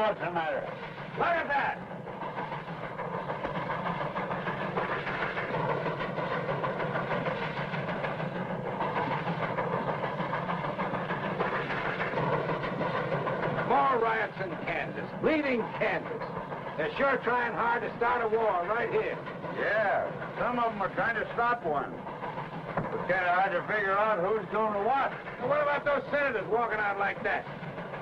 what's the matter. Look at that! More riots in Kansas, bleeding Kansas. They're sure trying hard to start a war right here. Yeah, some of them are trying to stop one. It's kind of hard to figure out who's doing what. Well, what about those senators walking out like that?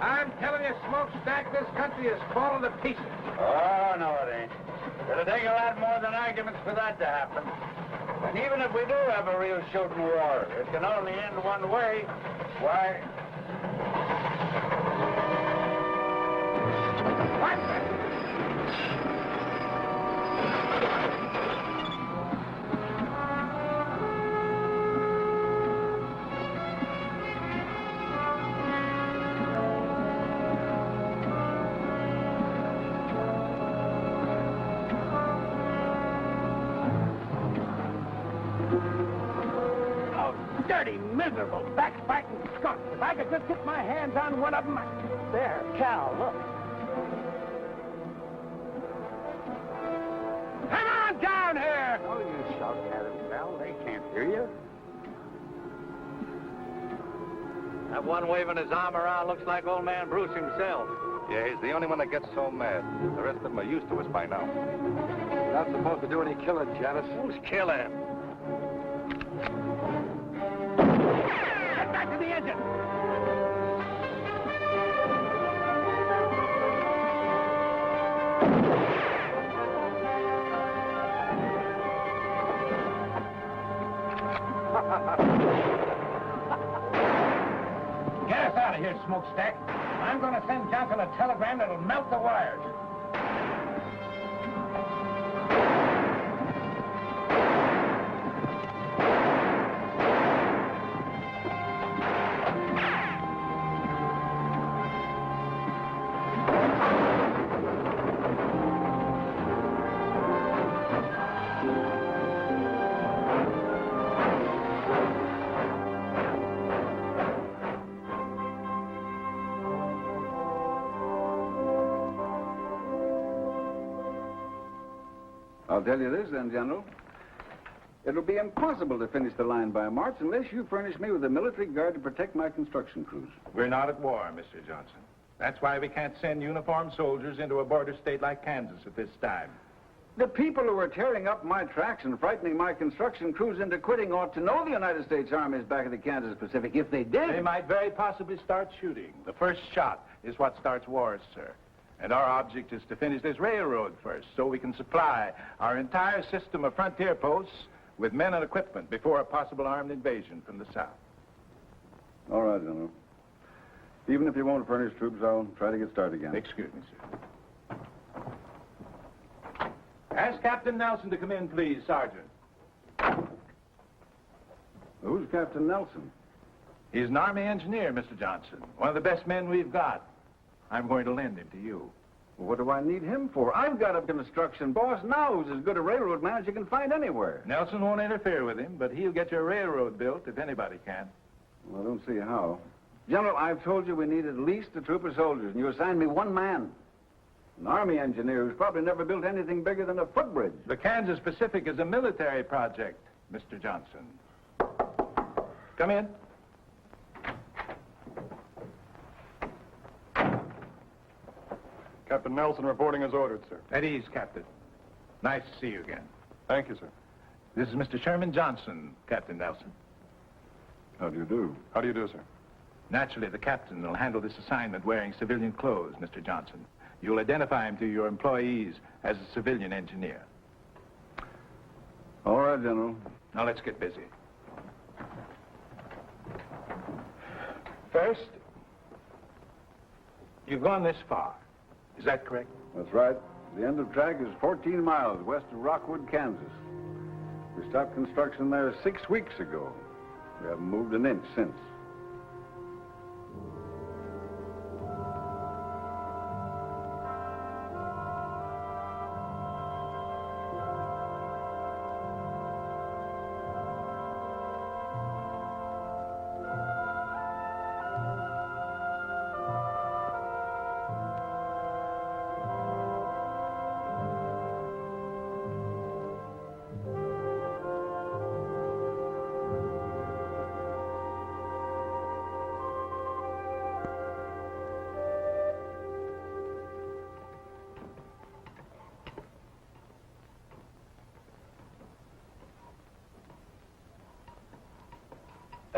I'm telling you, Smokestack, this country is falling to pieces. Oh, no, it ain't. It'll take a lot more than arguments for that to happen. And even if we do have a real shooting war, it can only end one way. Why? What? Dirty, miserable, backbiting skunks. If I could just get my hands on one of them. There, Cal, look. Come on down here! Oh, you shouting at them, pal. They can't hear you. That one waving his arm around looks like old man Bruce himself. Yeah, he's the only one that gets so mad. The rest of them are used to us by now. You're not supposed to do any killing, Janice. Who's killing? Get back to the engine! Get us out of here, Smokestack. I'm going to send Johnson a telegram that'll melt the wires. I'll tell you this, then, General. It'll be impossible to finish the line by March unless you furnish me with a military guard to protect my construction crews. We're not at war, Mr. Johnson. That's why we can't send uniformed soldiers into a border state like Kansas at this time. The people who are tearing up my tracks and frightening my construction crews into quitting ought to know the United States Army is back in the Kansas Pacific. If they did... They might very possibly start shooting. The first shot is what starts wars, sir. And our object is to finish this railroad first, so we can supply our entire system of frontier posts with men and equipment before a possible armed invasion from the south. All right, General. Even if you won't furnish troops, I'll try to get started again. Excuse me, sir. Ask Captain Nelson to come in, please, Sergeant. Who's Captain Nelson? He's an Army engineer, Mr. Johnson. One of the best men we've got. I'm going to lend him to you. Well, what do I need him for? I've got a construction boss now who's as good a railroad man as you can find anywhere. Nelson won't interfere with him, but he'll get your railroad built if anybody can. Well, I don't see how. General, I've told you we need at least a troop of soldiers, and you assigned me one man. An Army engineer who's probably never built anything bigger than a footbridge. The Kansas Pacific is a military project, Mr. Johnson. Come in. Captain Nelson reporting as ordered, sir. At ease, Captain. Nice to see you again. Thank you, sir. This is Mr. Sherman Johnson, Captain Nelson. How do you do? How do you do, sir? Naturally, the captain will handle this assignment wearing civilian clothes, Mr. Johnson. You'll identify him to your employees as a civilian engineer. All right, General. Now, let's get busy. First, you've gone this far. Is that correct? That's right. The end of track is 14 miles west of Rockwood, Kansas. We stopped construction there 6 weeks ago. We haven't moved an inch since.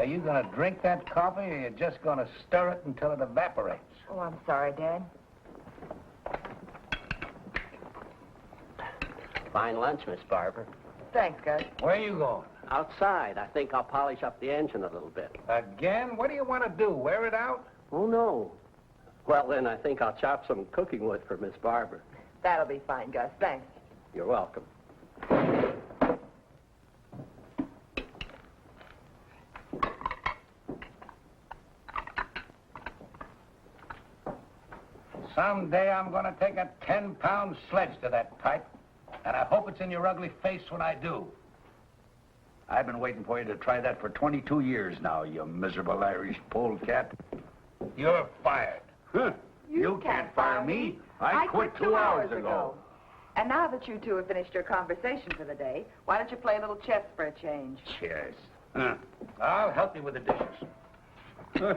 you going to drink that coffee, or you just going to stir it until it evaporates? Oh, I'm sorry, Dad. Fine lunch, Miss Barber. Thanks, Gus. Where are you going? Outside. I think I'll polish up the engine a little bit. Again? What do you want to do, wear it out? Oh, no. Well, then I think I'll chop some cooking wood for Miss Barber. That'll be fine, Gus. Thanks. You're welcome. Someday I'm going to take a 10-pound sledge to that pipe, and I hope it's in your ugly face when I do. I've been waiting for you to try that for 22 years now, you miserable Irish polecat. You're fired. Huh. You can't fire me. I quit 2 hours ago. And now that you two have finished your conversation for the day, why don't you play a little chess for a change? Chess. I'll help you with the dishes.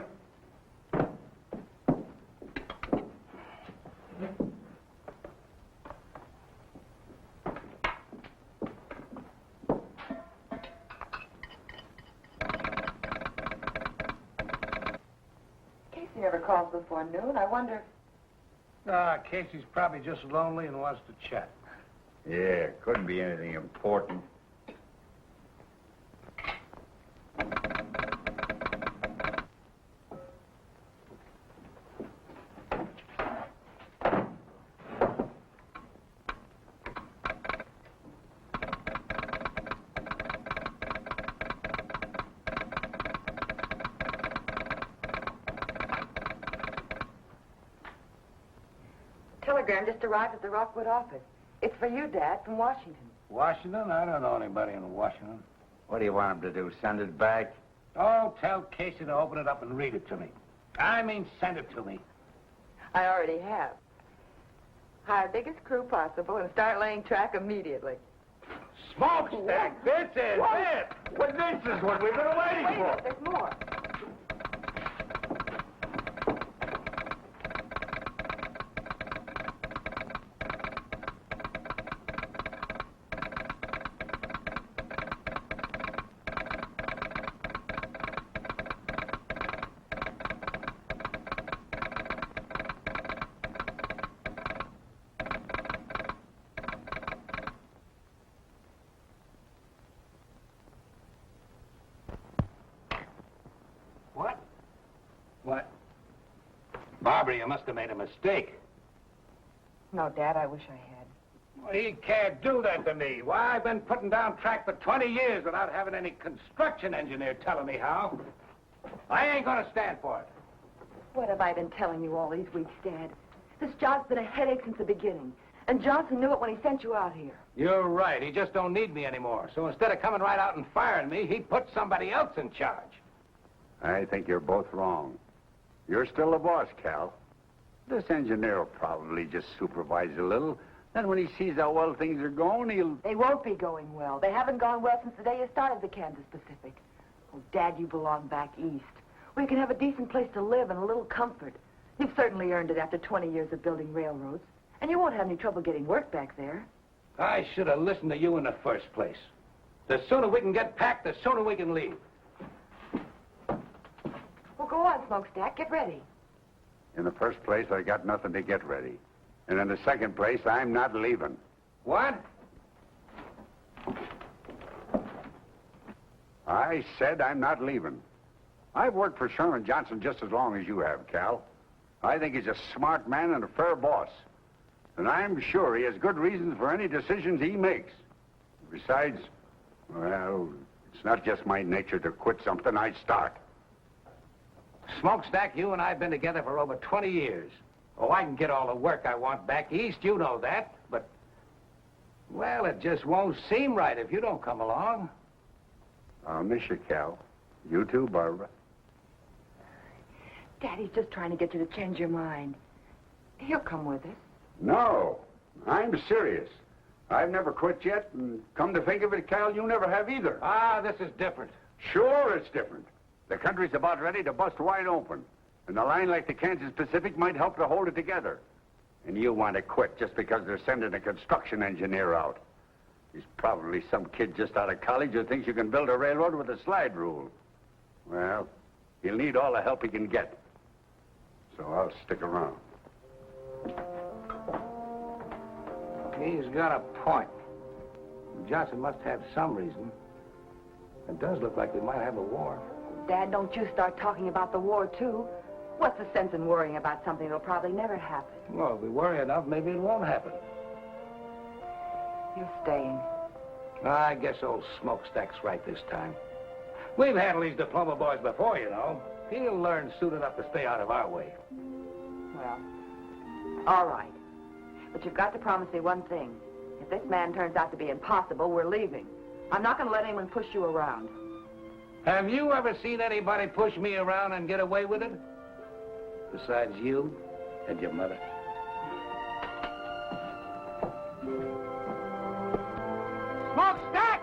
Casey never calls before noon. I wonder... Casey's probably just lonely and wants to chat. Yeah, couldn't be anything important. Telegram just arrived at the Rockwood office. It's for you, Dad, from Washington. Washington? I don't know anybody in Washington. What do you want him to do, send it back? Oh, tell Casey to open it up and read it to me. I mean, send it to me. I already have. Hire biggest crew possible and start laying track immediately. Smokestack, this is it. Well, this is what we've been waiting Wait a for. minute, there's more. What? Barbara, you must have made a mistake. No, Dad, I wish I had. Well, he can't do that to me. Why, I've been putting down track for 20 years without having any construction engineer telling me how. I ain't gonna stand for it. What have I been telling you all these weeks, Dad? This job's been a headache since the beginning. And Johnson knew it when he sent you out here. You're right. He just don't need me anymore. So instead of coming right out and firing me, he put somebody else in charge. I think you're both wrong. You're still the boss, Cal. This engineer will probably just supervise a little. Then when he sees how well things are going, he'll... They won't be going well. They haven't gone well since the day you started the Kansas Pacific. Oh, Dad, you belong back east, where you can have a decent place to live and a little comfort. You've certainly earned it after 20 years of building railroads. And you won't have any trouble getting work back there. I should have listened to you in the first place. The sooner we can get packed, the sooner we can leave. Well, go on, Smokestack. Get ready. In the first place, I got nothing to get ready. And in the second place, I'm not leaving. What? I said I'm not leaving. I've worked for Sherman Johnson just as long as you have, Cal. I think he's a smart man and a fair boss. And I'm sure he has good reasons for any decisions he makes. Besides, well, it's not just my nature to quit something I start. Smokestack, you and I have been together for over 20 years. Oh, I can get all the work I want back east, you know that. But, well, it just won't seem right if you don't come along. I'll miss you, Cal. You too, Barbara. Daddy's just trying to get you to change your mind. He'll come with us. No, I'm serious. I've never quit yet, and come to think of it, Cal, you never have either. Ah, this is different. Sure, it's different. The country's about ready to bust wide open, and a line like the Kansas Pacific might help to hold it together. And you want to quit just because they're sending a construction engineer out. He's probably some kid just out of college who thinks you can build a railroad with a slide rule. Well, he'll need all the help he can get. So I'll stick around. He's got a point. Johnson must have some reason. It does look like we might have a war. Dad, don't you start talking about the war, too. What's the sense in worrying about something that'll probably never happen? Well, if we worry enough, maybe it won't happen. You're staying. I guess old Smokestack's right this time. We've handled these diploma boys before, you know. He'll learn soon enough to stay out of our way. Well, all right. But you've got to promise me one thing. If this man turns out to be impossible, we're leaving. I'm not going to let anyone push you around. Have you ever seen anybody push me around and get away with it? Besides you and your mother. Smokestack!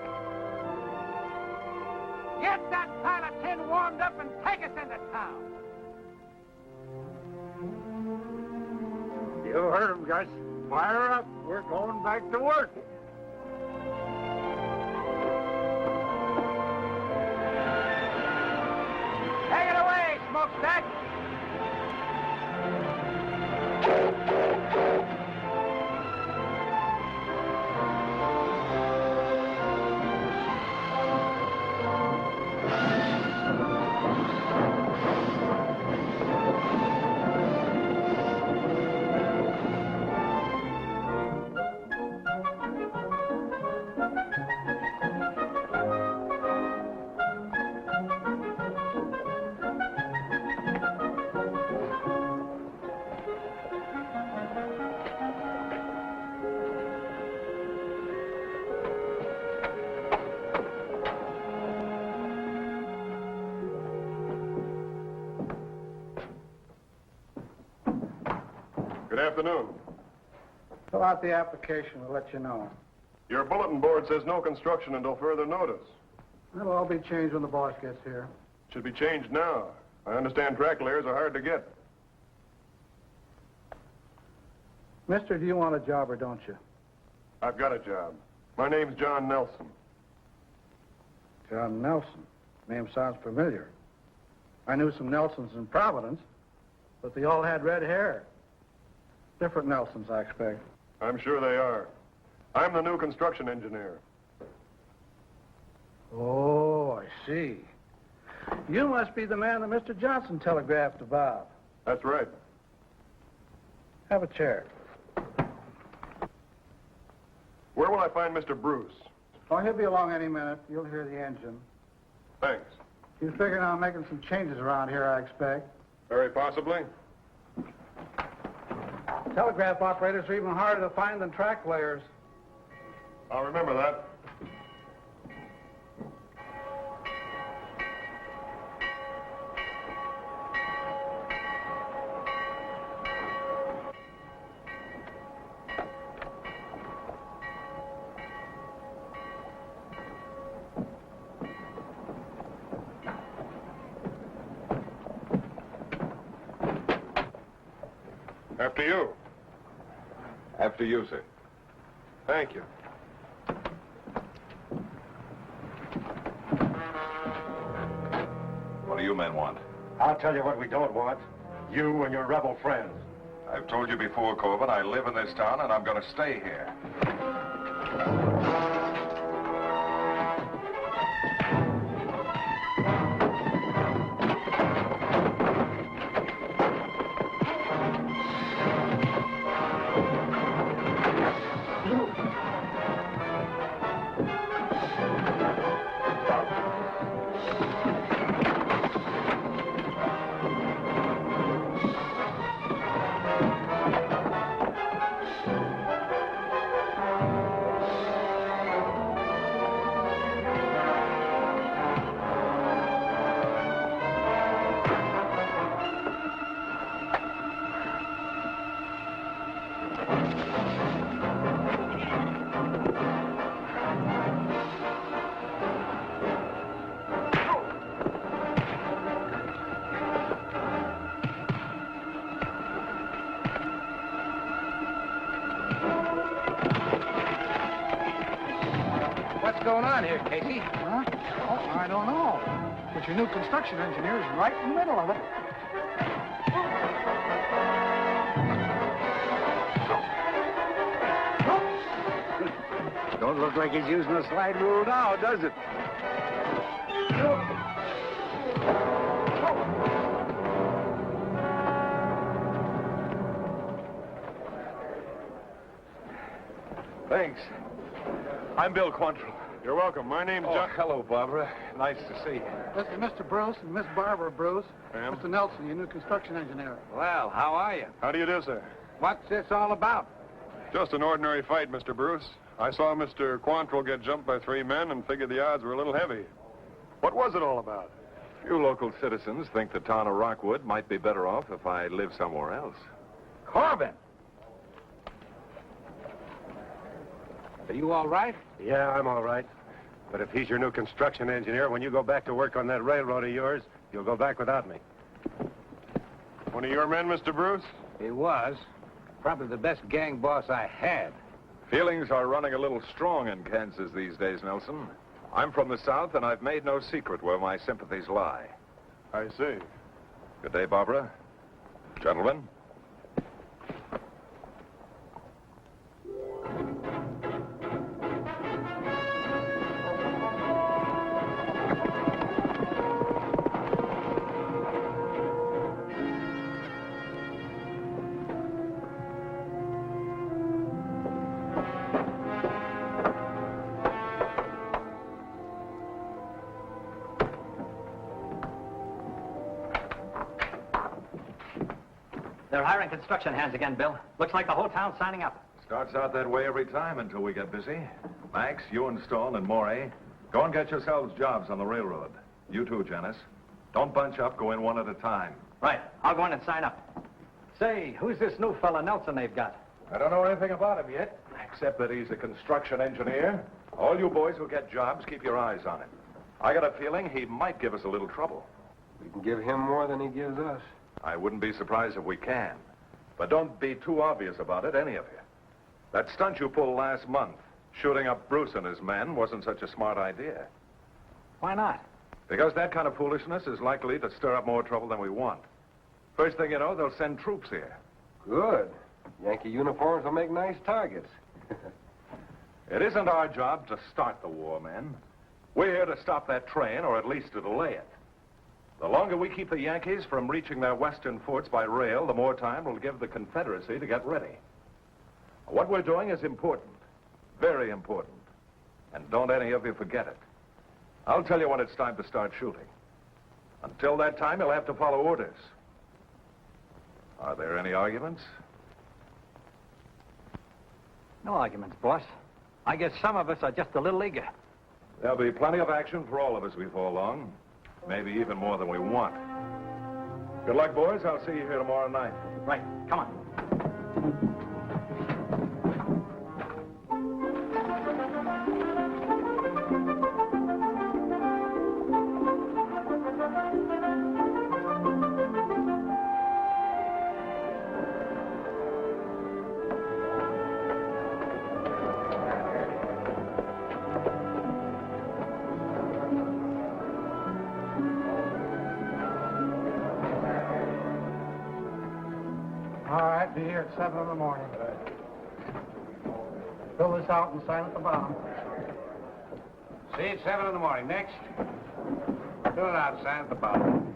Get that pile of tin warmed up and take us into town. You heard him, Gus. Fire up. We're going back to work. Take it away, Smokestack! Good afternoon. Fill out the application. We'll let you know. Your bulletin board says no construction until further notice. It'll all be changed when the boss gets here. Should be changed now. I understand track layers are hard to get. Mister, do you want a job or don't you? I've got a job. My name's John Nelson. John Nelson. Name sounds familiar. I knew some Nelsons in Providence, but they all had red hair. Different Nelsons, I expect. I'm sure they are. I'm the new construction engineer. Oh, I see. You must be the man that Mr. Johnson telegraphed about. That's right. Have a chair. Where will I find Mr. Bruce? Oh, he'll be along any minute. You'll hear the engine. Thanks. He's figuring on making some changes around here, I expect. Very possibly. Telegraph operators are even harder to find than track layers. I'll remember that. After you. After you, sir. Thank you. What do you men want? I'll tell you what we don't want. You and your rebel friends. I've told you before, Corbin, I live in this town and I'm going to stay here. What's going on here, Casey? Huh? Oh, I don't know. But your new construction engineer is right in the middle of it. Don't look like he's using a slide rule now, does it? Thanks. I'm Bill Quantrill. You're welcome. My name's John. Hello, Barbara. Nice to see you. This is Mr. Bruce and Miss Barbara Bruce. Ma'am? Mr. Nelson, your new construction engineer. Well, how are you? How do you do, sir? What's this all about? Just an ordinary fight, Mr. Bruce. I saw Mr. Quantrill get jumped by 3 men and figured the odds were a little heavy. What was it all about? Few local citizens think the town of Rockwood might be better off if I lived somewhere else. Corbin! Are you all right? Yeah, I'm all right. But if he's your new construction engineer, when you go back to work on that railroad of yours, you'll go back without me. One of your men, Mr. Bruce? He was. Probably the best gang boss I had. Feelings are running a little strong in Kansas these days, Nelson. I'm from the South, and I've made no secret where my sympathies lie. I see. Good day, Barbara. Gentlemen. They're hiring construction hands again, Bill. Looks like the whole town's signing up. Starts out that way every time until we get busy. Max, you and Stone and Morey, go and get yourselves jobs on the railroad. You too, Janice. Don't bunch up. Go in one at a time. Right. I'll go in and sign up. Say, who's this new fella Nelson they've got? I don't know anything about him yet, except that he's a construction engineer. All you boys who get jobs, keep your eyes on him. I got a feeling he might give us a little trouble. We can give him more than he gives us. I wouldn't be surprised if we can. But don't be too obvious about it, any of you. That stunt you pulled last month, shooting up Bruce and his men, wasn't such a smart idea. Why not? Because that kind of foolishness is likely to stir up more trouble than we want. First thing you know, they'll send troops here. Good. Yankee uniforms will make nice targets. It isn't our job to start the war, men. We're here to stop that train, or at least to delay it. The longer we keep the Yankees from reaching their western forts by rail, the more time we'll give the Confederacy to get ready. What we're doing is important. Very important. And don't any of you forget it. I'll tell you when it's time to start shooting. Until that time, you'll have to follow orders. Are there any arguments? No arguments, boss. I guess some of us are just a little eager. There'll be plenty of action for all of us before long. Maybe even more than we want. Good luck, boys. I'll see you here tomorrow night. Right. Come on. All right, be here at 7 in the morning. Fill this out and sign at the bottom. See you at 7 in the morning. Next. Fill it out, sign at the bottom.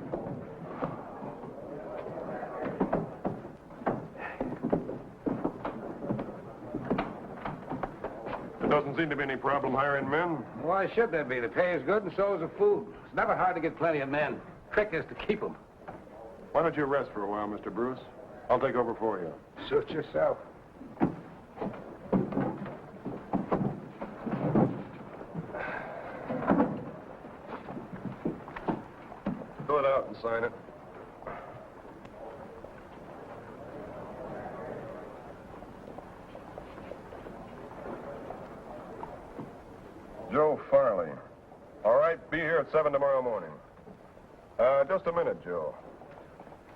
There doesn't seem to be any problem hiring men. Why should there be? The pay is good and so is the food. It's never hard to get plenty of men. Trick is to keep them. Why don't you rest for a while, Mr. Bruce? I'll take over for you. Suit yourself. Fill it out and sign it. Joe Farley. All right, be here at 7 tomorrow morning. Just a minute, Joe.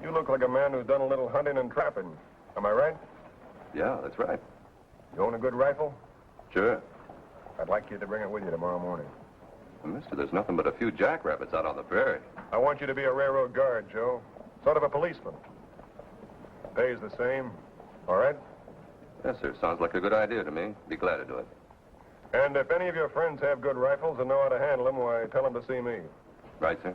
You look like a man who's done a little hunting and trapping. Am I right? Yeah, that's right. You own a good rifle? Sure. I'd like you to bring it with you tomorrow morning. Mister, there's nothing but a few jackrabbits out on the prairie. I want you to be a railroad guard, Joe. Sort of a policeman. Pay's the same. All right? Yes, sir. Sounds like a good idea to me. Be glad to do it. And if any of your friends have good rifles and know how to handle them, why, tell them to see me. Right, sir?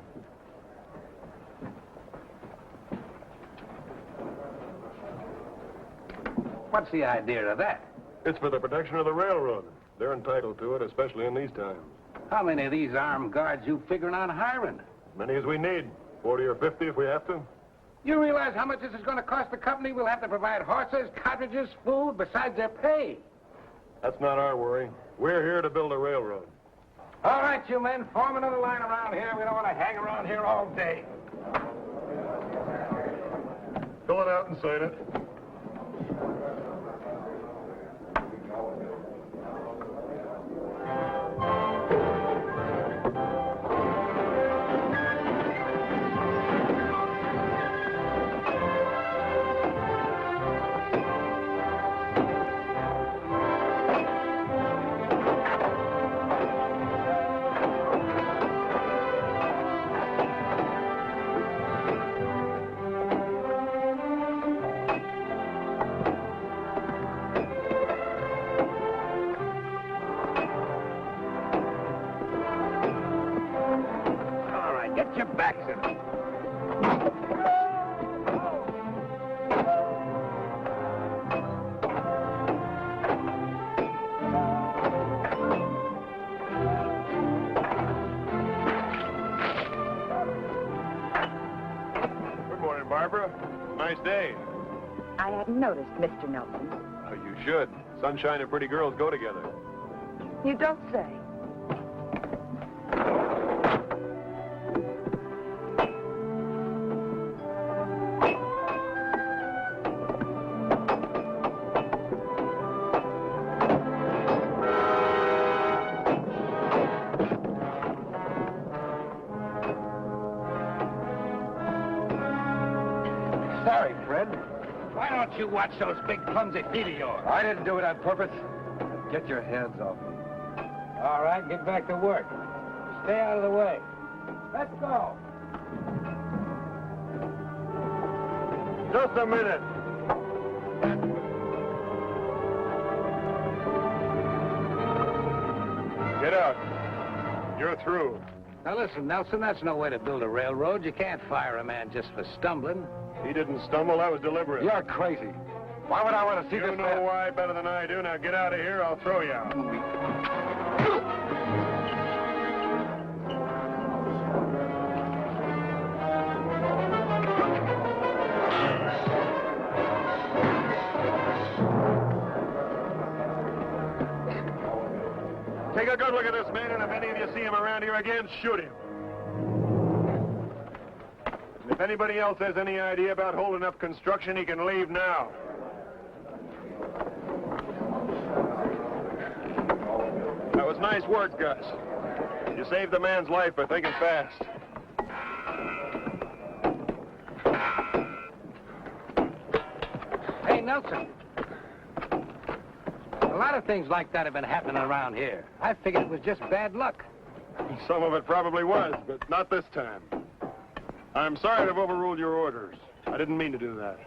What's the idea of that? It's for the protection of the railroad. They're entitled to it, especially in these times. How many of these armed guards you figuring on hiring? As many as we need. 40 or 50 if we have to. You realize how much this is going to cost the company? We'll have to provide horses, cartridges, food, besides their pay. That's not our worry. We're here to build a railroad. All right, you men, form another line around here. We don't want to hang around here all day. Fill it out and sign it. Get your backs in it. Good morning, Barbara. Nice day. I hadn't noticed, Mr. Nelson. Oh, you should. Sunshine and pretty girls go together. You don't say. Sorry, Fred. Why don't you watch those big clumsy feet of yours? I didn't do it on purpose. Get your hands off me. All right, get back to work. Stay out of the way. Let's go. Just a minute. Get out. You're through. Now listen, Nelson, that's no way to build a railroad. You can't fire a man just for stumbling. He didn't stumble. That was deliberate. You're crazy. Why would I want to see You this know man? why better than I do. Now get out of here. I'll throw you out. Take a good look at this man, and if any of you see him around here again, shoot him. And if anybody else has any idea about holding up construction, he can leave now. That was nice work, Gus. You saved the man's life by thinking fast. Hey, Nelson. A lot of things like that have been happening around here. I figured it was just bad luck. Some of it probably was, but not this time. I'm sorry to have overruled your orders. I didn't mean to do that.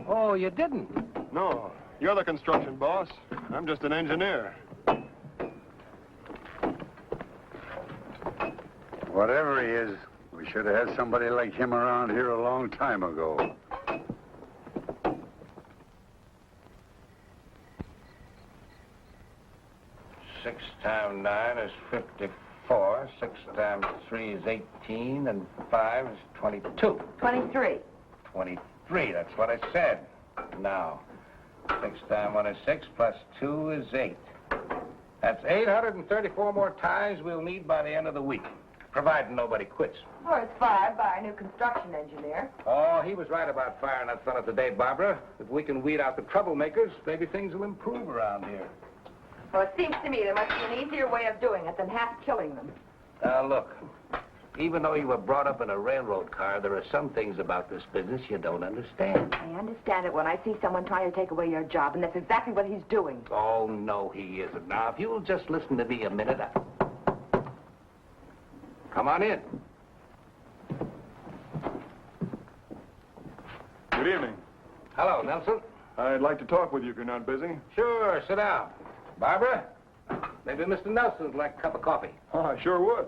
Oh, you didn't? No, you're the construction boss. I'm just an engineer. Whatever he is, we should have had somebody like him around here a long time ago. 6 times 9 is 54. 6 times 3 is 18, and 5 is 22. 23. 23, that's what I said. Now, 6 times 1 is 6, plus 2 is 8. That's 834 more ties we'll need by the end of the week, providing nobody quits. Or it's fired by our new construction engineer. Oh, he was right about firing that fella today, Barbara. If we can weed out the troublemakers, maybe things will improve around here. Well, it seems to me there must be an easier way of doing it than half killing them. Now, look, even though you were brought up in a railroad car, there are some things about this business you don't understand. I understand it when I see someone trying to take away your job, and that's exactly what he's doing. Oh, no, he isn't. Now, if you'll just listen to me a minute, Come on in. Good evening. Hello, Nelson. I'd like to talk with you if you're not busy. Sure, sit down. Barbara, maybe Mr. Nelson'd like a cup of coffee. Oh, I sure would.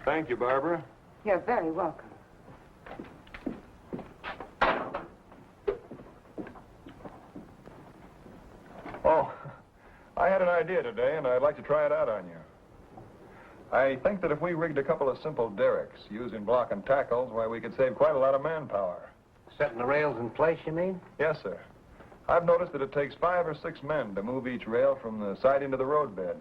Thank you, Barbara. You're very welcome. Oh, I had an idea today, and I'd like to try it out on you. I think that if we rigged a couple of simple derricks using block and tackles, why, we could save quite a lot of manpower. Setting the rails in place, you mean? Yes, sir. I've noticed that it takes 5 or 6 men to move each rail from the siding to the roadbed.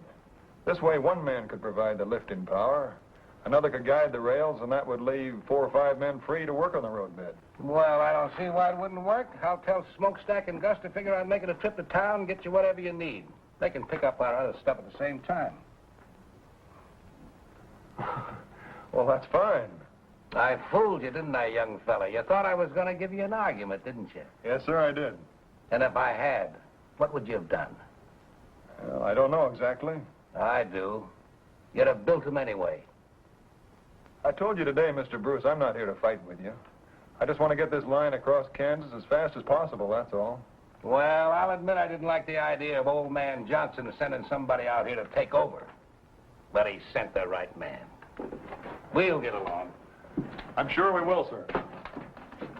This way, one man could provide the lifting power, another could guide the rails, and that would leave 4 or 5 men free to work on the roadbed. Well, I don't see why it wouldn't work. I'll tell Smokestack and Gus to figure out making a trip to town and get you whatever you need. They can pick up our other stuff at the same time. Well, that's fine. I fooled you, didn't I, young fella? You thought I was going to give you an argument, didn't you? Yes, sir, I did. And if I had, what would you have done? Well, I don't know exactly. I do. You'd have built them anyway. I told you today, Mr. Bruce, I'm not here to fight with you. I just want to get this line across Kansas as fast as possible, that's all. Well, I'll admit I didn't like the idea of old man Johnson sending somebody out here to take over. But he sent the right man. We'll get along. I'm sure we will, sir.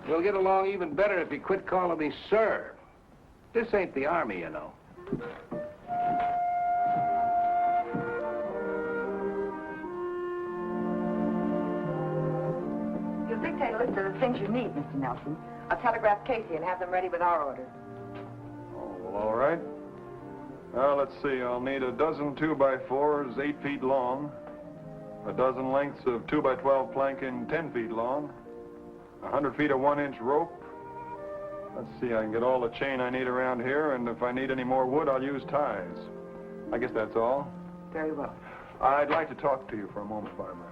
We'll get along even better if you quit calling me sir. This ain't the Army, you know. You'll dictate a list of the things you need, Mr. Nelson. I'll telegraph Casey and have them ready with our orders. Oh, well, all right. Well, let's see. I'll need a dozen 2x4s 8 feet long, a dozen lengths of 2x12 planking 10 feet long, 100 feet of 1-inch rope. Let's see, I can get all the chain I need around here, and if I need any more wood, I'll use ties. I guess that's all. Very well. I'd like to talk to you for a moment, Barbara.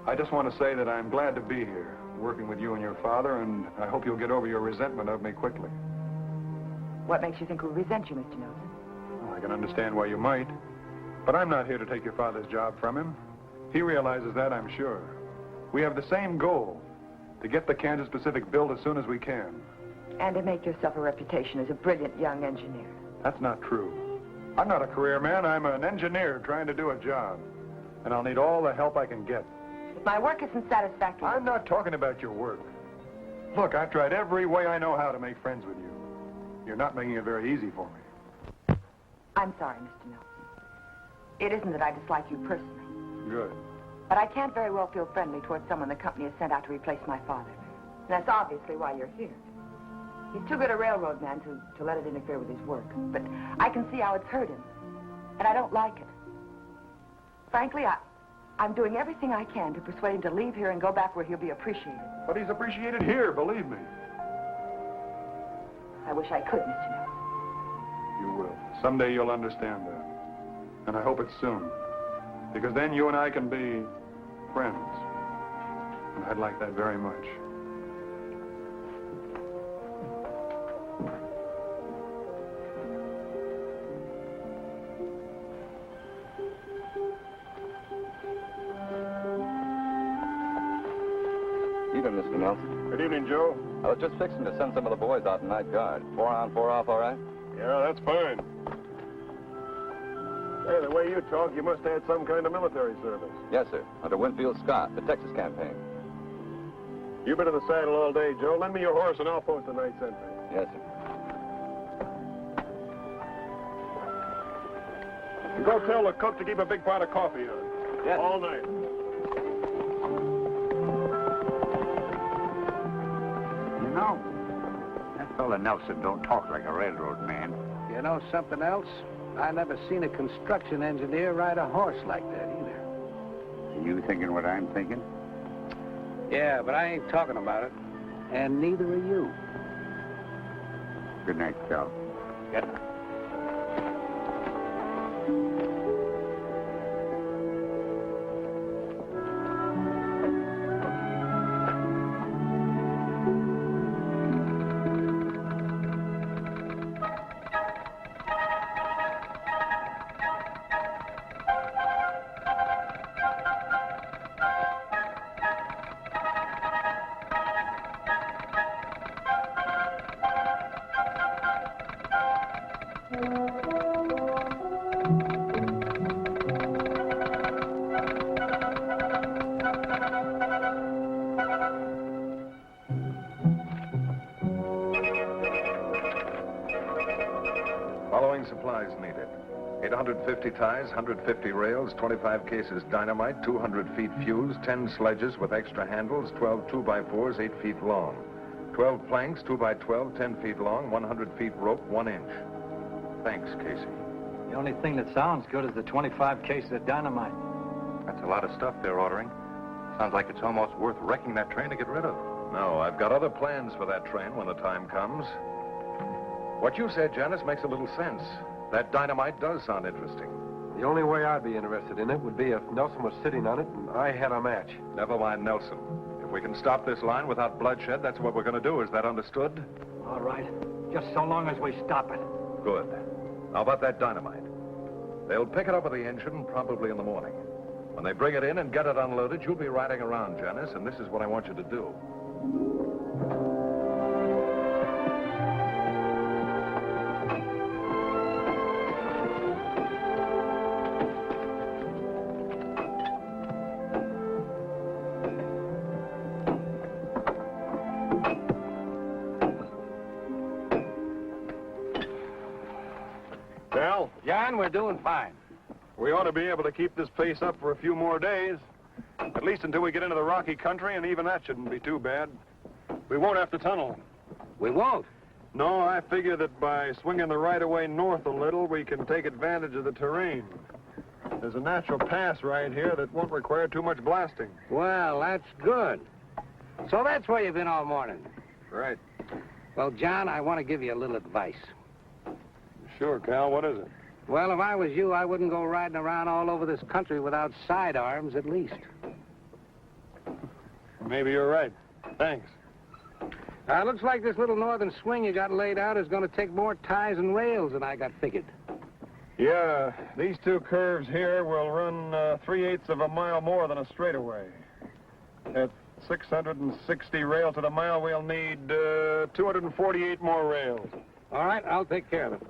I just want to say that I'm glad to be here, working with you and your father, and I hope you'll get over your resentment of me quickly. What makes you think we resent you, Mr. Nelson? Well, I can understand why you might, but I'm not here to take your father's job from him. He realizes that, I'm sure. We have the same goal, to get the Kansas Pacific built as soon as we can. And to make yourself a reputation as a brilliant young engineer. That's not true. I'm not a career man. I'm an engineer trying to do a job. And I'll need all the help I can get. If my work isn't satisfactory... I'm not talking about your work. Look, I've tried every way I know how to make friends with you. You're not making it very easy for me. I'm sorry, Mr. Nelson. It isn't that I dislike you personally. Good. But I can't very well feel friendly towards someone the company has sent out to replace my father. And that's obviously why you're here. He's too good a railroad man to let it interfere with his work. But I can see how it's hurt him. And I don't like it. Frankly, I'm doing everything I can to persuade him to leave here and go back where he'll be appreciated. But he's appreciated here, believe me. I wish I could, Mr. Nelson. You will. Someday you'll understand that. And I hope it's soon. Because then you and I can be friends. And I'd like that very much. Evening, Mr. Nelson. Good evening, Joe. I was just fixing to send some of the boys out in night guard. 4 on, 4 off, all right? Yeah, that's fine. Hey, the way you talk, you must have had some kind of military service. Yes, sir. Under Winfield Scott, the Texas campaign. You've been in the saddle all day, Joe. Lend me your horse and I'll post the night sentry. Yes, sir. And go tell the cook to keep a big pot of coffee on. Yes. All night. You know, that fella Nelson don't talk like a railroad man. You know something else? I never seen a construction engineer ride a horse like that either. Are you thinking what I'm thinking? Yeah, but I ain't talking about it. And neither are you. Good night, Cal. Good night. Following supplies needed. 850 ties, 150 rails, 25 cases dynamite, 200 feet fuse, 10 sledges with extra handles, 12 2x4s, 8 feet long. 12 planks, 2x12, 10 feet long, 100 feet rope, 1 inch. Thanks, Casey. The only thing that sounds good is the 25 cases of dynamite. That's a lot of stuff they're ordering. Sounds like it's almost worth wrecking that train to get rid of. No, I've got other plans for that train when the time comes. What you said, Janice, makes a little sense. That dynamite does sound interesting. The only way I'd be interested in it would be if Nelson was sitting on it and I had a match. Never mind Nelson. If we can stop this line without bloodshed, that's what we're going to do. Is that understood? All right. Just so long as we stop it. Good. How about that dynamite? They'll pick it up with the engine probably in the morning. When they bring it in and get it unloaded, you'll be riding around, Janice, and this is what I want you to do. Cal, John, we're doing fine. we ought to be able to keep this pace up for a few more days. At least until we get into the rocky country, and even that shouldn't be too bad. We won't have to tunnel. We won't. No, I figure that by swinging the right-of-way north a little, we can take advantage of the terrain. There's a natural pass right here that won't require too much blasting. Well, that's good. So that's where you've been all morning. Right. Well, John, I want to give you a little advice. Sure, Cal, what is it? Well, if I was you, I wouldn't go riding around all over this country without sidearms, at least. Maybe you're right. Thanks. Looks like this little northern swing you got laid out is going to take more ties and rails than I got figured. Yeah, these two curves here will run 3/8 of a mile more than a straightaway. At 660 rails to the mile, we'll need 248 more rails. All right, I'll take care of it.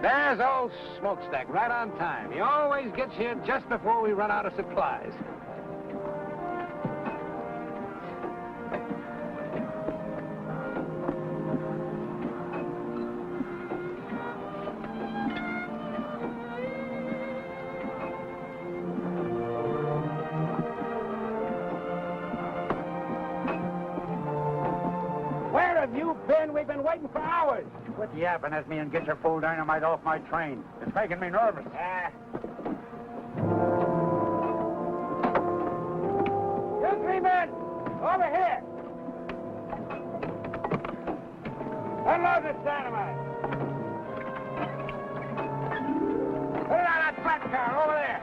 There's old Smokestack, right on time. He always gets here just before we run out of supplies. Where have you been? We've been waiting for hours. Quit yapping at me and get your full dynamite off my train. It's making me nervous. You three men, over here. Unload this dynamite. Put it on that flat car over there.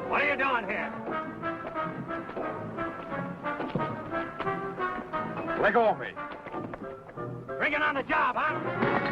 What are you doing here? Let go of me. Bring it on the job, huh?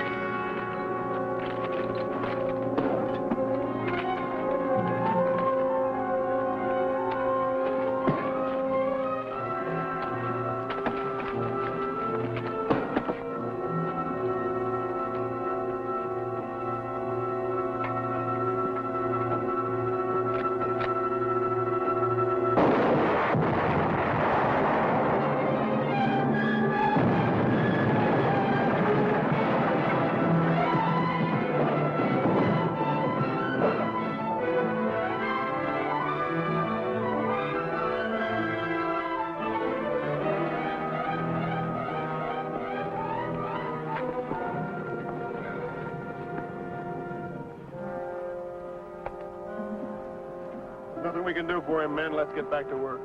Nothing we can do for him, men. Let's get back to work.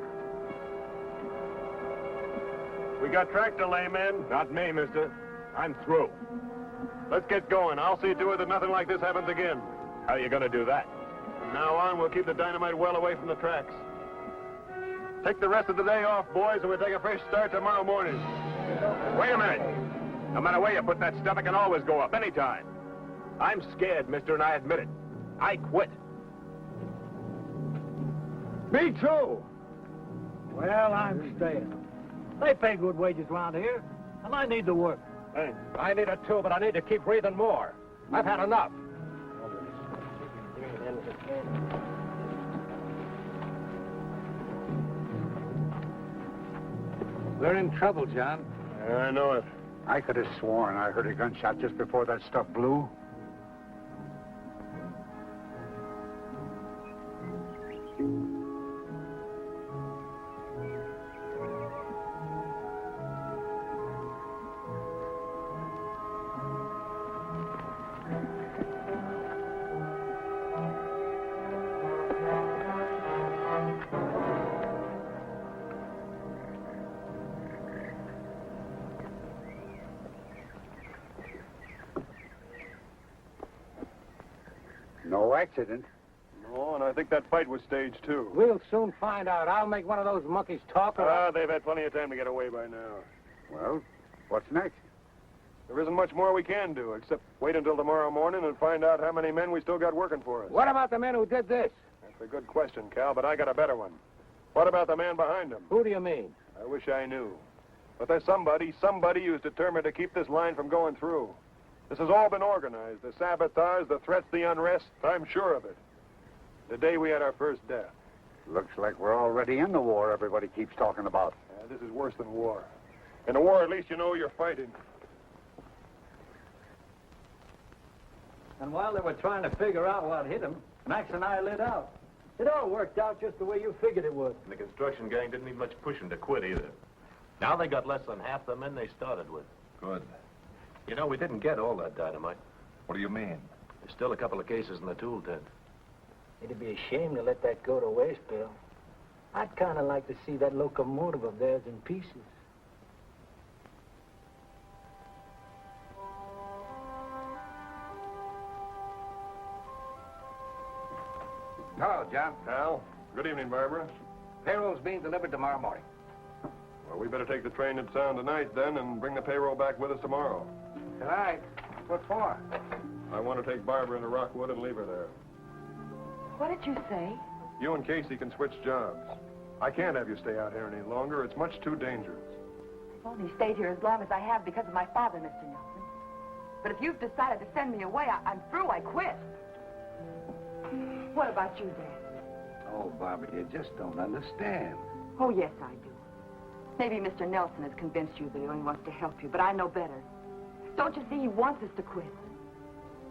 We got track delay, men. Not me, mister. I'm through. Let's get going. I'll see to it that nothing like this happens again. How are you going to do that? From now on, we'll keep the dynamite well away from the tracks. Take the rest of the day off, boys, and we'll take a fresh start tomorrow morning. Wait a minute. No matter where you put that stuff, it can always go up, anytime. I'm scared, mister, and I admit it. I quit. Me too. Well, I'm staying. They pay good wages around here, and I need the work. Thanks. I need it too, but I need to keep breathing more. I've had enough. We're in trouble, John. I know it. I could have sworn I heard a gunshot just before that stuff blew. No accident. No, and I think that fight was staged, too. We'll soon find out. I'll make one of those monkeys talk. They've had plenty of time to get away by now. Well, what's next? There isn't much more we can do, except wait until tomorrow morning and find out how many men we still got working for us. What about the men who did this? That's a good question, Cal, but I got a better one. What about the man behind him? Who do you mean? I wish I knew. But there's somebody who's determined to keep this line from going through. This has all been organized. The sabotage, the threats, the unrest. I'm sure of it. The day we had our first death. Looks like we're already in the war everybody keeps talking about. This is worse than war. In a war, at least you know you're fighting. And while they were trying to figure out what hit them, Max and I lit out. It all worked out just the way you figured it would. And the construction gang didn't need much pushing to quit either. Now they got less than half the men they started with. Good. You know, we didn't get all that dynamite. What do you mean? There's still a couple of cases in the tool tent. It'd be a shame to let that go to waste, Bill. I'd kind of like to see that locomotive of theirs in pieces. Hello, John. Al, good evening, Barbara. Payroll's being delivered tomorrow morning. Well, we better take the train to town tonight, then, and bring the payroll back with us tomorrow. Tonight? What for? I want to take Barbara into Rockwood and leave her there. What did you say? You and Casey can switch jobs. I can't have you stay out here any longer. It's much too dangerous. I've only stayed here as long as I have because of my father, Mr. Nelson. But if you've decided to send me away, I'm through. I quit. What about you, Dad? Oh, Barbara, you just don't understand. Oh, yes, I do. Maybe Mr. Nelson has convinced you that he only wants to help you, but I know better. Don't you see he wants us to quit?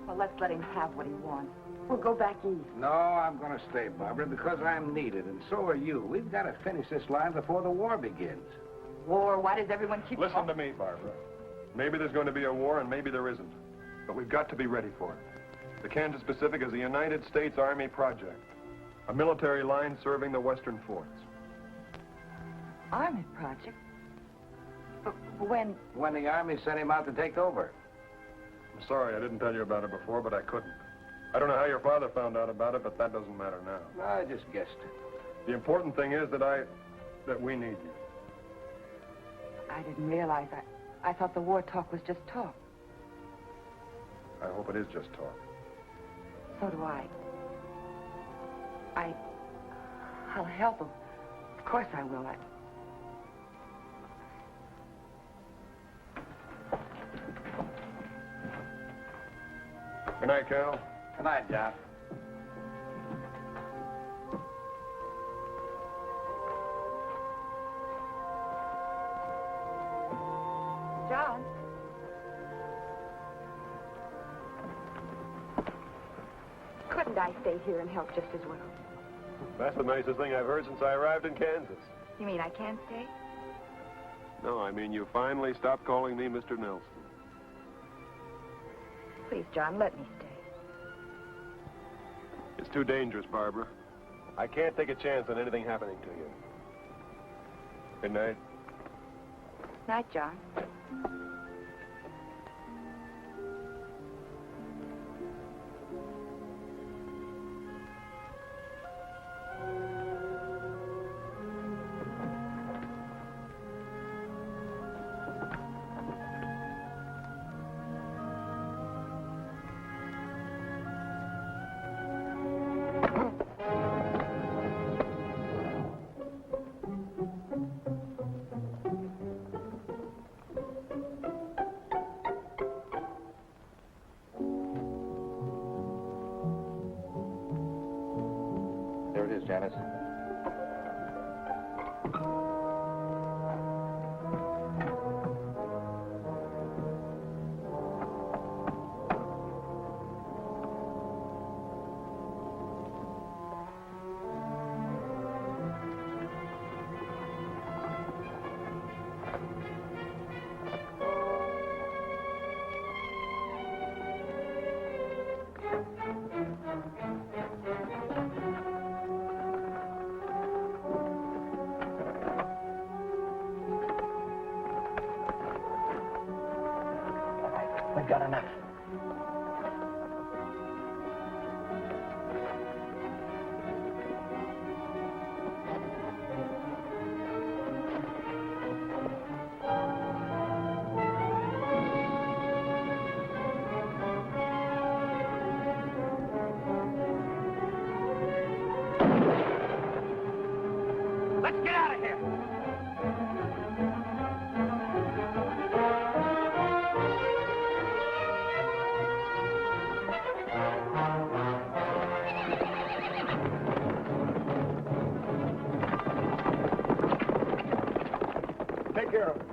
Well, let's let him have what he wants. We'll go back east. No, I'm going to stay, Barbara, because I'm needed, and so are you. We've got to finish this line before the war begins. War? Why does everyone keep Listen to me, Barbara. Maybe there's going to be a war, and maybe there isn't. But we've got to be ready for it. The Kansas Pacific is a United States Army project. A military line serving the western forts. Army project? But when? When the Army sent him out to take over. I'm sorry I didn't tell you about it before, but I couldn't. I don't know how your father found out about it, but that doesn't matter now. I just guessed. The important thing is that we need you. I didn't realize I thought the war talk was just talk. I hope it is just talk. So do I. I'll help him. Of course I will. Good night, Cal. Good night, John. John. Couldn't I stay here and help just as well? That's the nicest thing I've heard since I arrived in Kansas. You mean I can't stay? No, I mean you finally stopped calling me Mr. Nelson. Please, John, let me stay. It's too dangerous, Barbara. I can't take a chance on anything happening to you. Good night. Night, John. There it is, Janice. We've got enough. Let's get out of here. Take care of it.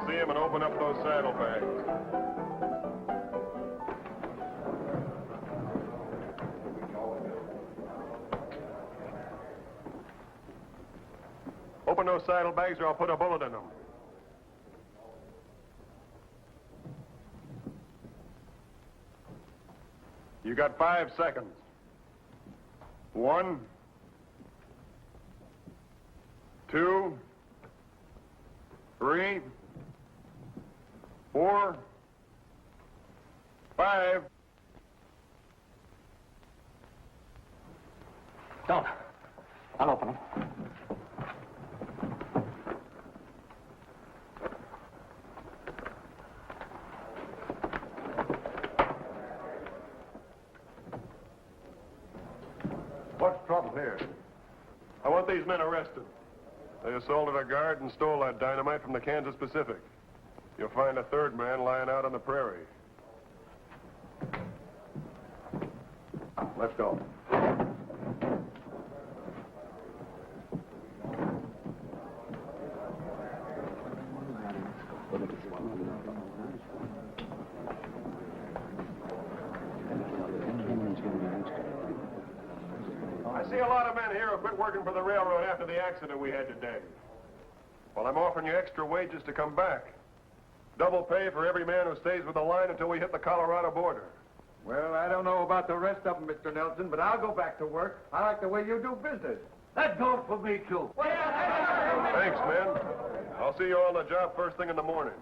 can see him and open up those saddlebags. Open those saddlebags or I'll put a bullet in them. You got 5 seconds. 1, 2, 3, 4, 5. Don't. I'll open them. What's trouble here? I want these men arrested. They assaulted a guard and stole that dynamite from the Kansas Pacific. You'll find a third man lying out on the prairie. Let's go. I see a lot of men here who quit working for the railroad after the accident we had today. Well, I'm offering you extra wages to come back. Double pay for every man who stays with the line until we hit the Colorado border. Well, I don't know about the rest of them, Mr. Nelson, but I'll go back to work. I like the way you do business. That goes for me, too. Thanks, men. I'll see you all on the job first thing in the morning.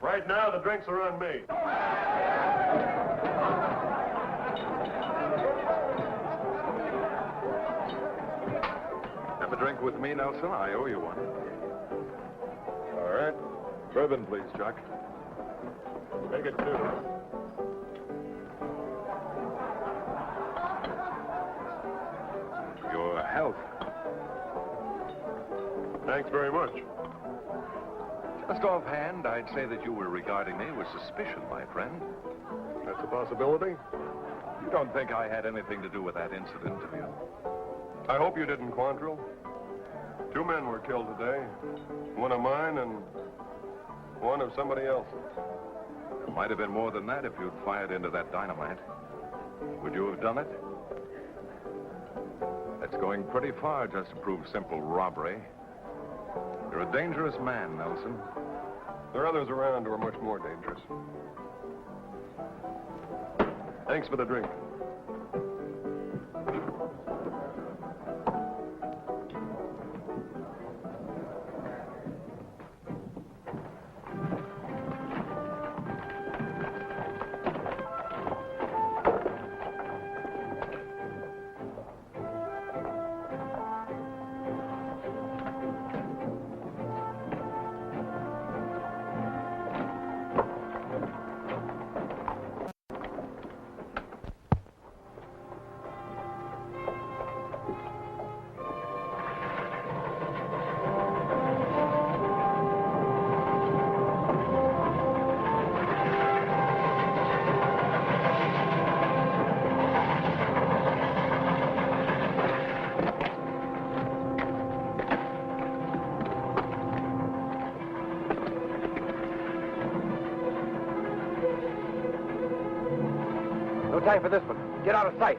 Right now, the drinks are on me. Have a drink with me, Nelson? I owe you one. All right. Bourbon, please, Chuck. Make it 2. Your health. Thanks very much. Just offhand, I'd say that you were regarding me with suspicion, my friend. That's a possibility. You don't think I had anything to do with that incident, do you? I hope you didn't, Quantrill. 2 men were killed today. One of mine and one of somebody else's. It might have been more than that if you'd fired into that dynamite. Would you have done it? That's going pretty far just to prove simple robbery. You're a dangerous man, Nelson. There are others around who are much more dangerous. Thanks for the drink. No time for this one. Get out of sight.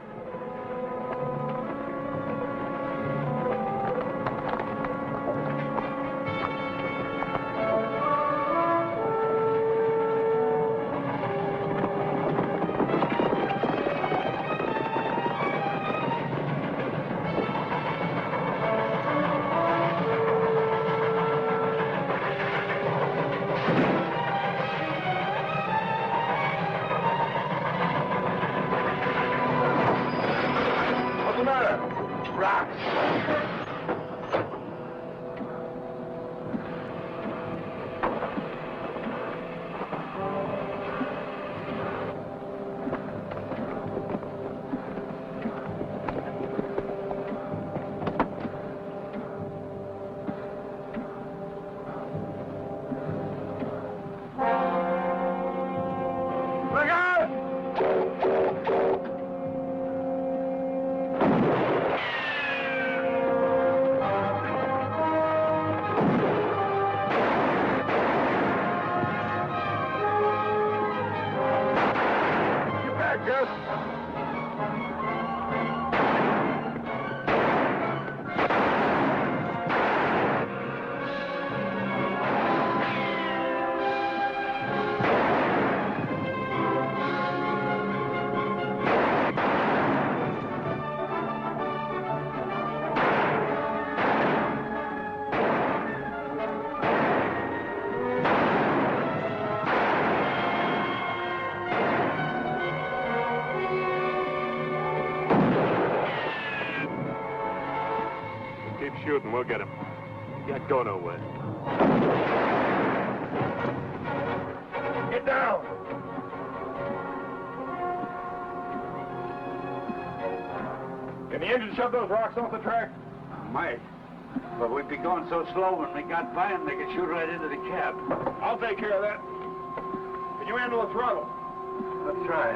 and we'll get him. Can't go nowhere. Get down! Can the engine shove those rocks off the track? Might. But we'd be going so slow when we got by them, they could shoot right into the cab. I'll take care of that. Can you handle the throttle? Let's try.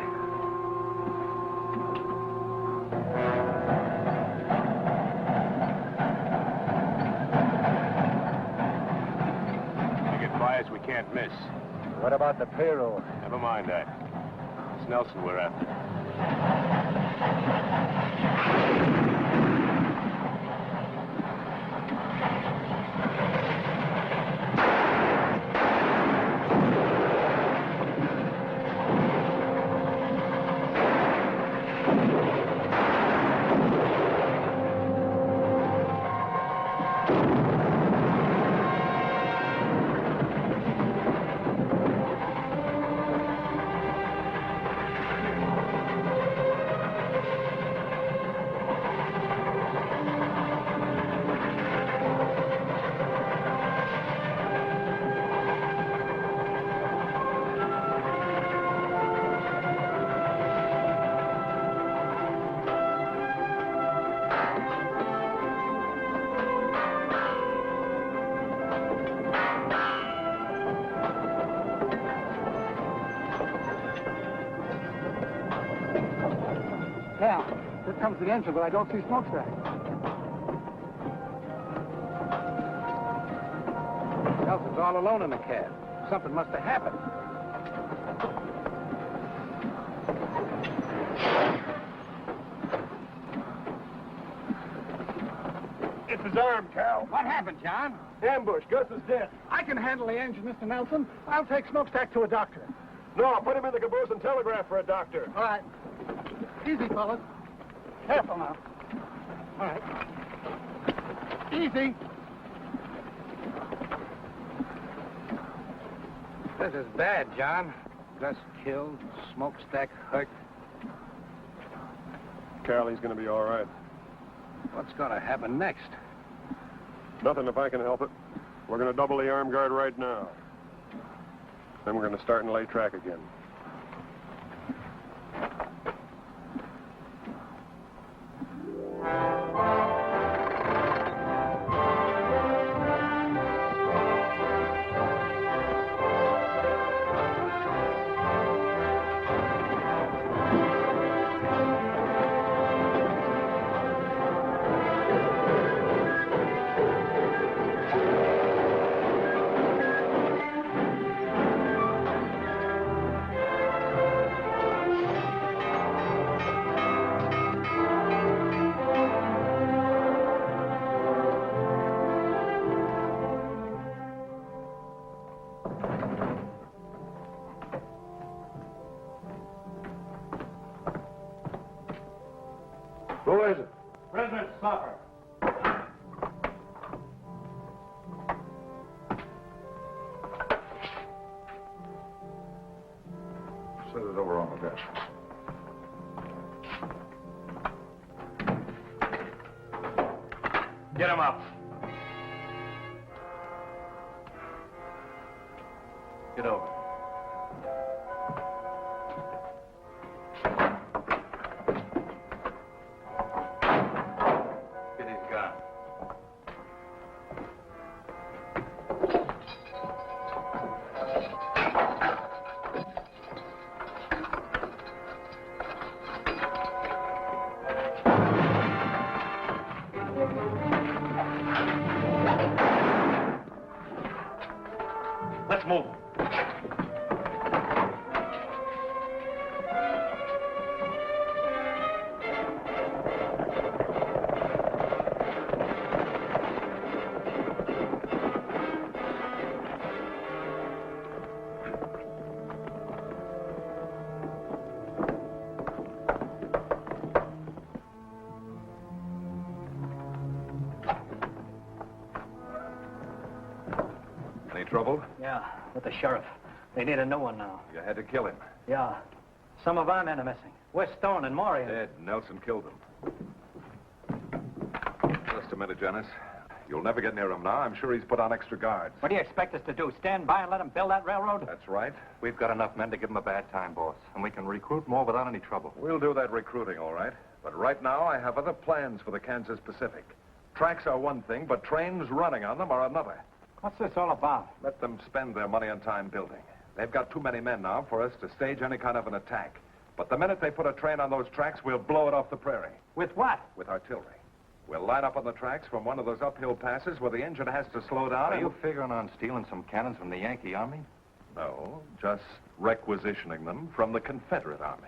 We get bias we can't miss. What about the payroll? Never mind that. It's Nelson we're after. Now, here comes the engine, but I don't see smokestack. Nelson's all alone in the cab. Something must have happened. It's his arm, Cal. What happened, John? Ambush. Gus is dead. I can handle the engine, Mr. Nelson. I'll take smokestack to a doctor. No, put him in the caboose and telegraph for a doctor. All right. Easy, fellas. Careful now. All right. Easy. This is bad, John. Gus killed, smokestack hurt. Cal, he's going to be all right. What's going to happen next? Nothing if I can help it. We're going to double the arm guard right now. Then we're going to start and lay track again. Who is it? Prisoner Stopper. Set it over on the desk. Get him up. Get over. Get his gun. Let's move. Any trouble? Yeah, with the sheriff. They need a new one now. You had to kill him. Yeah. Some of our men are missing. West Stone and Morian. Dead. Nelson killed them. Just a minute, Janice. You'll never get near him now. I'm sure he's put on extra guards. What do you expect us to do, stand by and let him build that railroad? That's right. We've got enough men to give him a bad time, boss. And we can recruit more without any trouble. We'll do that recruiting, all right. But right now, I have other plans for the Kansas Pacific. Tracks are one thing, but trains running on them are another. What's this all about? Let them spend their money on time building. They've got too many men now for us to stage any kind of an attack. But the minute they put a train on those tracks, we'll blow it off the prairie. With what? With artillery. We'll line up on the tracks from one of those uphill passes where the engine has to slow down. Are you figuring on stealing some cannons from the Yankee Army? No, just requisitioning them from the Confederate Army.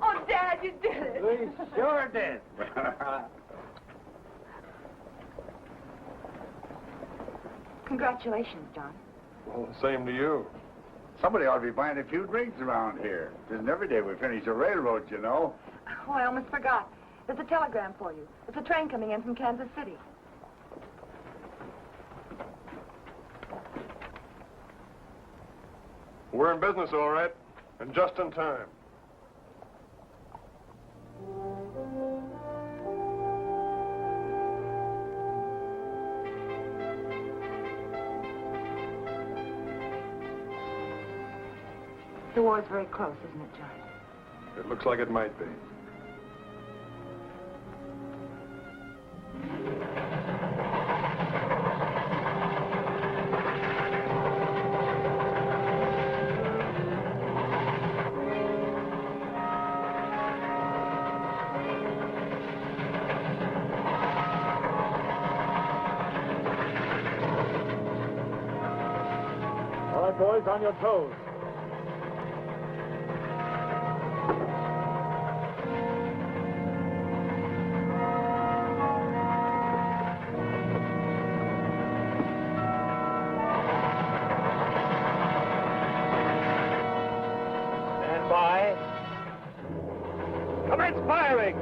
Oh, Dad, you did it. We sure did. Congratulations, John. Well, same to you. Somebody ought to be buying a few drinks around here. It isn't every day we finish a railroad, you know. Oh, I almost forgot. There's a telegram for you. It's a train coming in from Kansas City. We're in business, all right, and just in time. The war's very close, isn't it, John? It looks like it might be. All right, boys, on your toes. Stand by. Commence firing!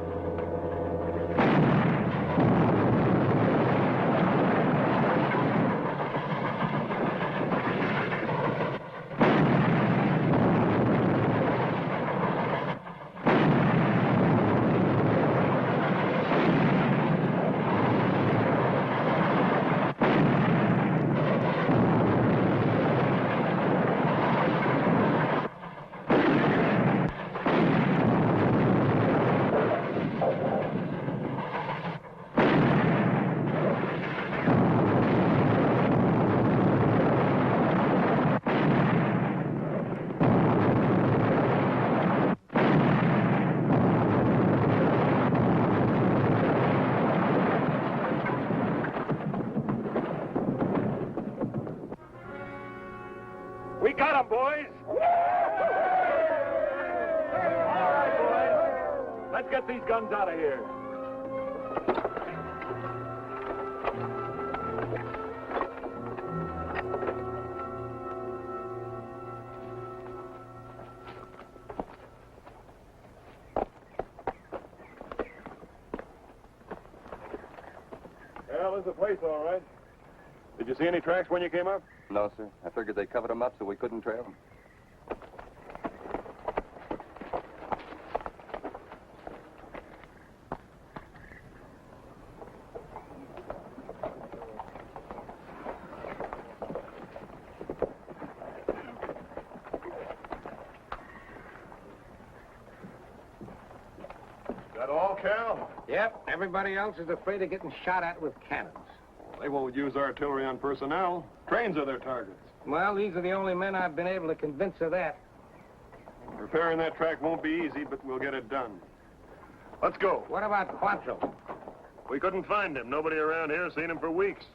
We got him, boys! All right, boys. Let's get these guns out of here. Well, this is the place, all right. Did you see any tracks when you came up? No, sir. I figured they covered them up so we couldn't trail them. That all, Cal? Yep, everybody else is afraid of getting shot at with cannons. They won't use artillery on personnel. Trains are their targets. Well, these are the only men I've been able to convince of that. Repairing that track won't be easy, but we'll get it done. Let's go. What about Quantrill? We couldn't find him. Nobody around here has seen him for weeks.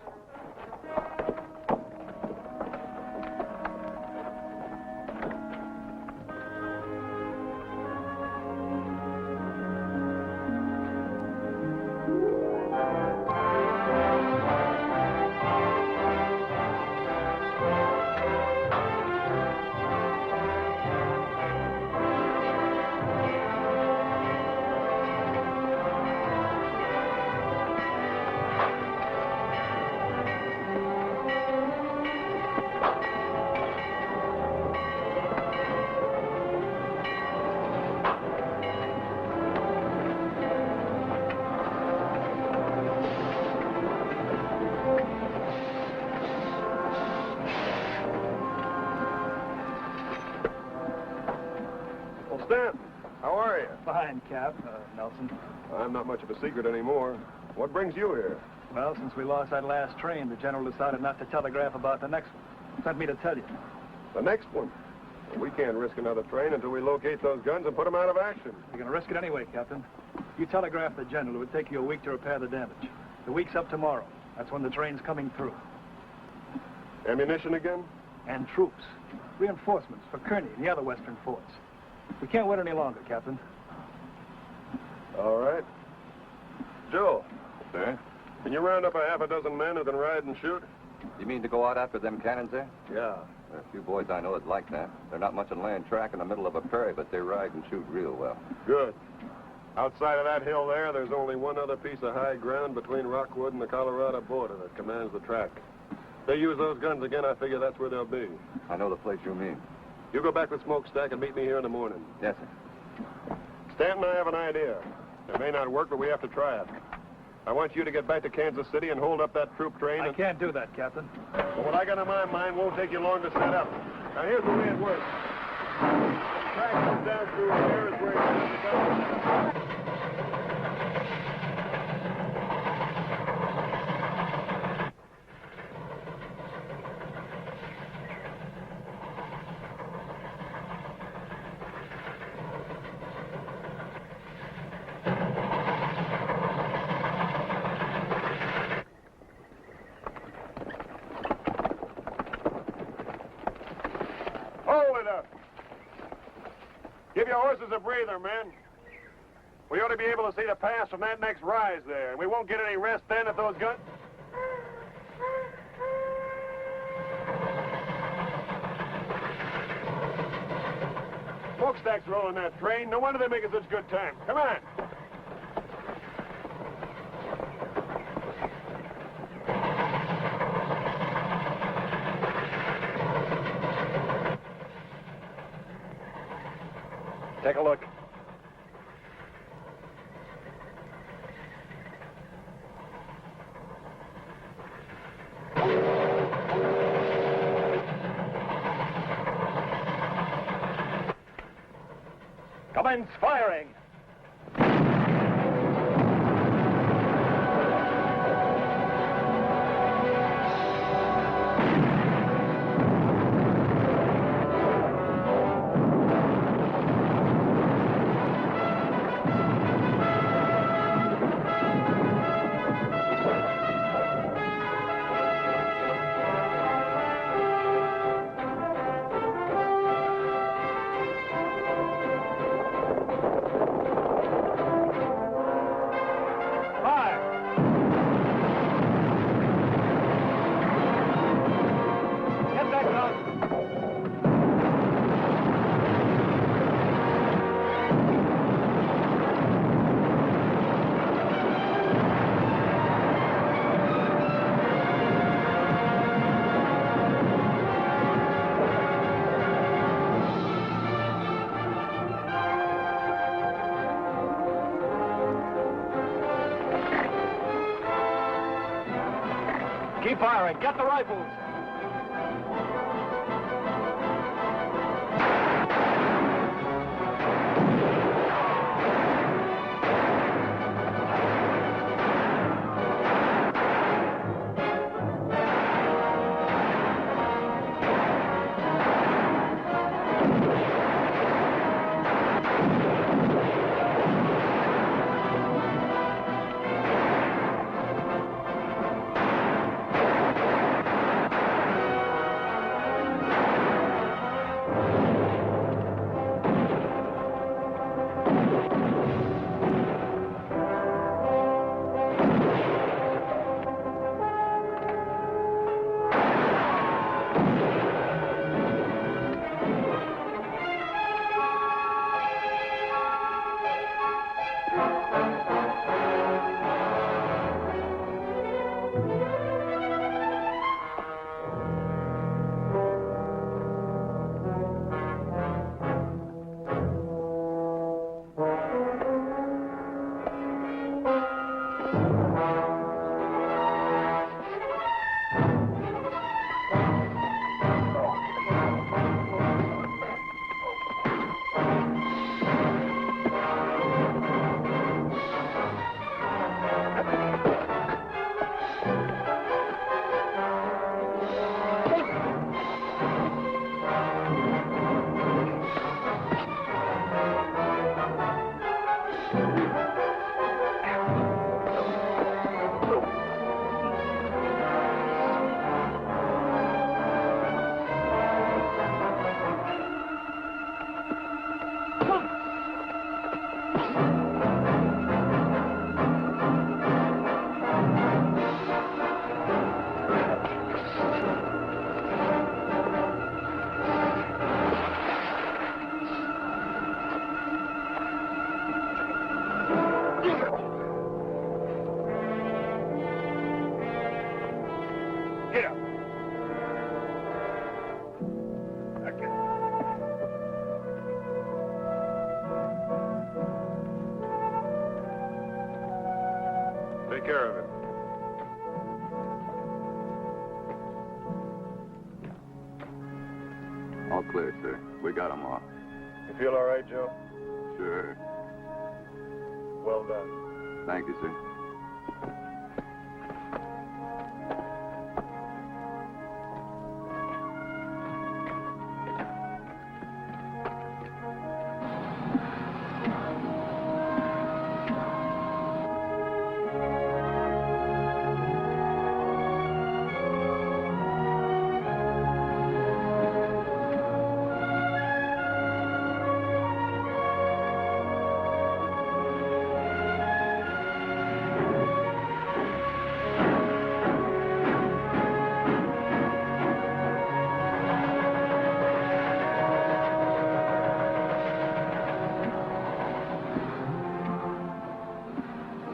How are you? Fine, Cap. Nelson. I'm not much of a secret anymore. What brings you here? Well, since we lost that last train, the general decided not to telegraph about the next one. Sent me to tell you. The next one? Well, we can't risk another train until we locate those guns and put them out of action. You're going to risk it anyway, Captain. You telegraph the general. It would take you a week to repair the damage. The week's up tomorrow. That's when the train's coming through. Ammunition again? And troops. Reinforcements for Kearney and the other western forts. We can't wait any longer, Captain. All right. Joe. Sir? Can you round up a half a dozen men who can ride and shoot? You mean to go out after them cannons there? Yeah. There are a few boys I know that like that. They're not much on land track in the middle of a prairie, but they ride and shoot real well. Good. Outside of that hill there's only one other piece of high ground between Rockwood and the Colorado border that commands the track. If they use those guns again, I figure that's where they'll be. I know the place you mean. You go back with Smokestack and meet me here in the morning. Yes, sir. Stanton and I have an idea. It may not work, but we have to try it. I want you to get back to Kansas City and hold up that troop train. I can't do that, Captain. Well, what I got in my mind won't take you long to set up. Now, here's the way it works. The track comes down through here is where you have to go. Give your horses a breather, men. We ought to be able to see the pass from that next rise there, and we won't get any rest then if those guns... Smokestack's rolling that train. No wonder they're making such good time. Come on. Take a look. Commence firing. Keep firing. Get the rifles. care of it. All clear, sir. We got them all. You feel all right, Joe? Sure. Well done. Thank you, sir.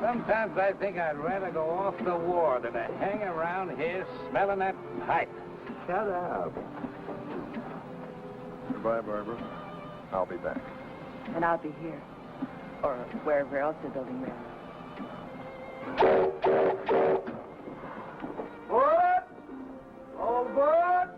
Sometimes I think I'd rather go off the war than to hang around here smelling that pipe. Shut up. Goodbye, Barbara. I'll be back. And I'll be here. Or wherever else they're building railroads. What? All good?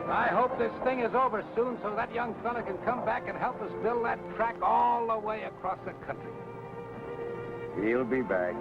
I hope this thing is over soon so that young fella can come back and help us build that track all the way across the country. He'll be back.